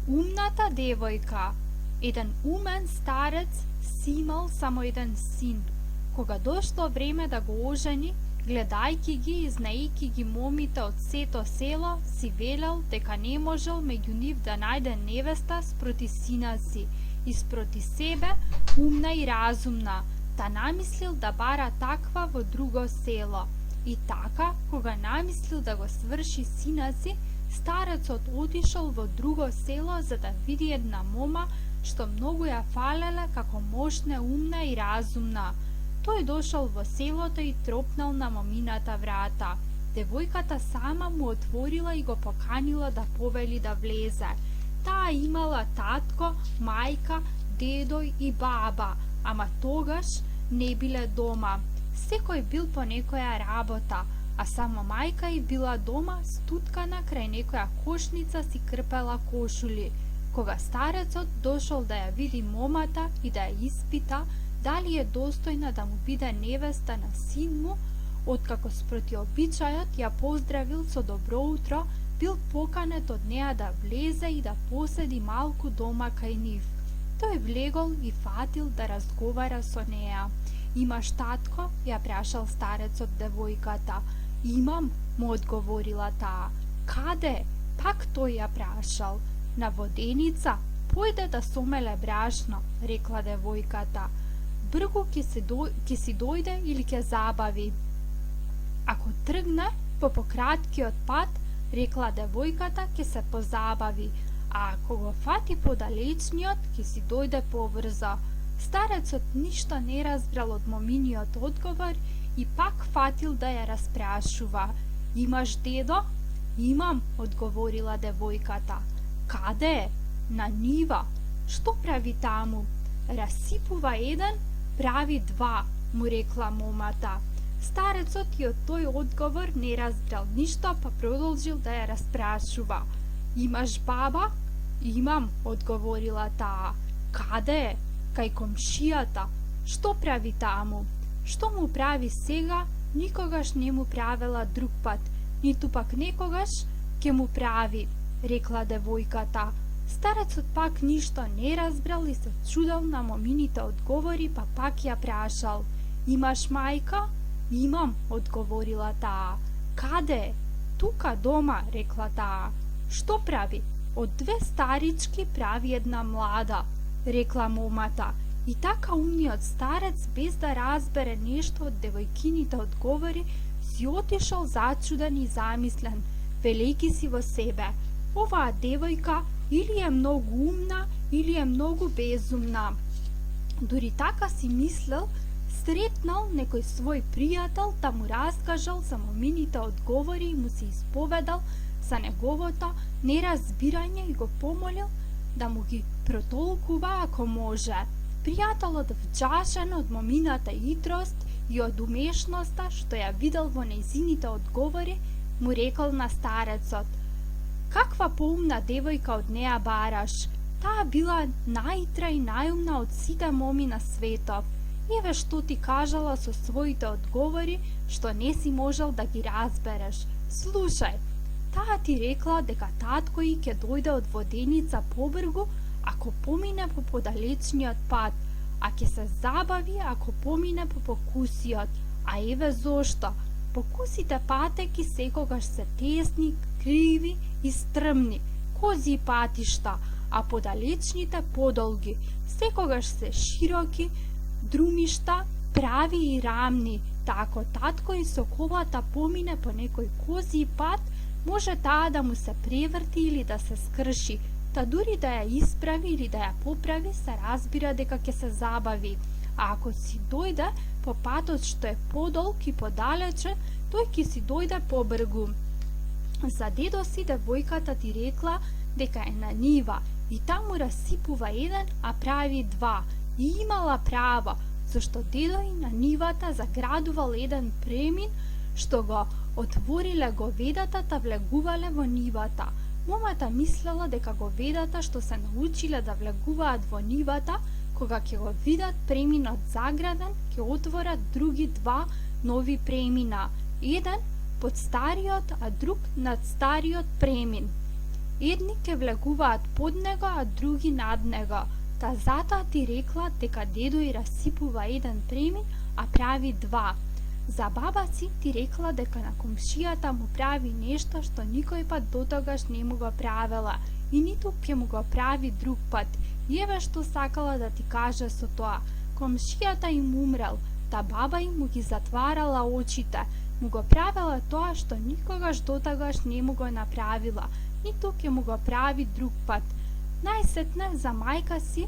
Умната девојка. Еден умен старец си имал само еден син. Кога дошло време да го ожени, гледајки ги и знаејки ги момите од сето село, си велел дека не можел меѓу нив да најде невеста спроти сина си и спроти себе умна и разумна, та намислил да бара таква во друго село. И така, кога намислил да го сврши сина си, старецот отишол во друго село за да види една мома што многу ја фалеле како мощна, умна и разумна. Тој дошол во селото и тропнал на момината врата. Девојката сама му отворила и го поканила да повели да влезе. Таа имала татко, мајка, дедо и баба, ама тогаш не биле дома. Секој бил по некоја работа, а само мајка и била дома стуткана крај некоја кошница си крпела кошули. Кога старецот дошол да ја види момата и да ја испита дали е достојна да му биде невеста на син му, откако спроти обичајот ја поздравил со добро утро, бил поканет од неа да влезе и да поседи малку дома кај нив. Тој влегол и фатил да разговара со неа. Имаш татко? Ја прашал старецот девојката. Имам, му одговорила таа. Каде? Пак тој ја прашал. На воденица? Појде да сомеле брашно, рекла девојката. Бргу ќе си дојде или ќе забави? Ако тргне по пократкиот пат, рекла девојката, ќе се позабави, а ако го фати подалечниот, ќе си дојде побрзо. Старецот ништо не разбрал од моминиот одговор и пак фатил да ја распрашува. Имаш дедо? Имам, одговорила девојката. Каде? На нива. Што прави таму? Расипува еден, прави два, му рекла момата. Старецот и од тој одговор не разбрал ништо, па продолжил да ја распрашува. Имаш баба? Имам, одговорила таа. Каде? Кај комшијата. Што прави таму? Што му прави сега, никогаш не му правела друг пат, ниту пак некогаш ќе му прави, рекла девојката. Старецот пак ништо не разбрал и се чудел на момините одговори, па пак ја прашал. Имаш мајка? Имам, одговорила таа. Каде? Тука дома, рекла таа. Што прави? Од две старички прави една млада, рекла момата. И така умниот старец, без да разбере нешто од девојкините одговори, си отишол зачуден и замислен, велејки си во себе. Оваа девојка или е многу умна, или е многу безумна. Дури така си мислел, сретнал некој свој пријател, та му раскажал за момините одговори и му се исповедал за неговото неразбирање и го помолил да му ги протолкува ако може. Пријателот вџашен од момината идрост и од умешноста што ја видел во нејзините одговори, му рекол на старецот. Каква поумна девојка од неа бараш? Таа била најитра и најумна од сите моми на светов. Еве што ти кажала со своите одговори, што не си можел да ги разбереш. Слушај, таа ти рекла дека татко и ќе дојде од воденица побргу ако помине по подалечниот пат, а ќе се забави ако помине по покусиот. А еве зошто. Покусите патеки секогаш се тесни, криви и стрмни, кози патишта, а подалечните подолги, секогаш се широки, друмишта, прави и рамни. Та ако татко и соколата помине по некој кози пат, може таа да му се преврти или да се скрши, та дури да ја исправи или да ја поправи, се разбира дека ќе се забави. А ако си дојде по патот што е подолг и подалече, тој ќе си дојде побргу. За дедо си девојката ти рекла дека е на нива и таму расипува еден, а прави два. И имала право, зашто дедо и на нивата заградувал еден премин што го отвориле говедата та влегувале во нивата. Момата мислела дека говедата што се научиле да влегуваат во нивата, кога ќе го видат преминот заграден, ќе отворат други два нови премина. Еден под стариот, а друг над стариот премин. Едни ке влегуваат под него, а други над него. Та затоа ти рекла дека дедо и расипува еден премин, а прави два. За баба си ти рекла дека на комшијата му прави нешто што никој пат дотогаш не му го правела и ниту ќе му го прави друг пат. И еве што сакала да ти каже со тоа. Комшијата им умрел, та баба им му ги затварала очите, му го правела тоа што никогаш дотогаш не му го направила, ниту ќе му го прави друг пат. Најсетне за мајка си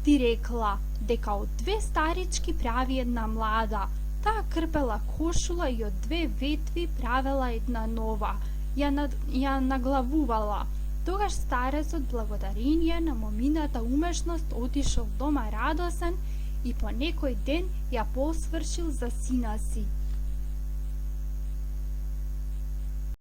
ти рекла дека од две старички прави една млада. Таа крпела кошула и од две ветви правела една нова. Ја наглавувала. Тогаш старецот благодарение на момината умешност отишол дома радосен и по некој ден ја посвршил за сина си.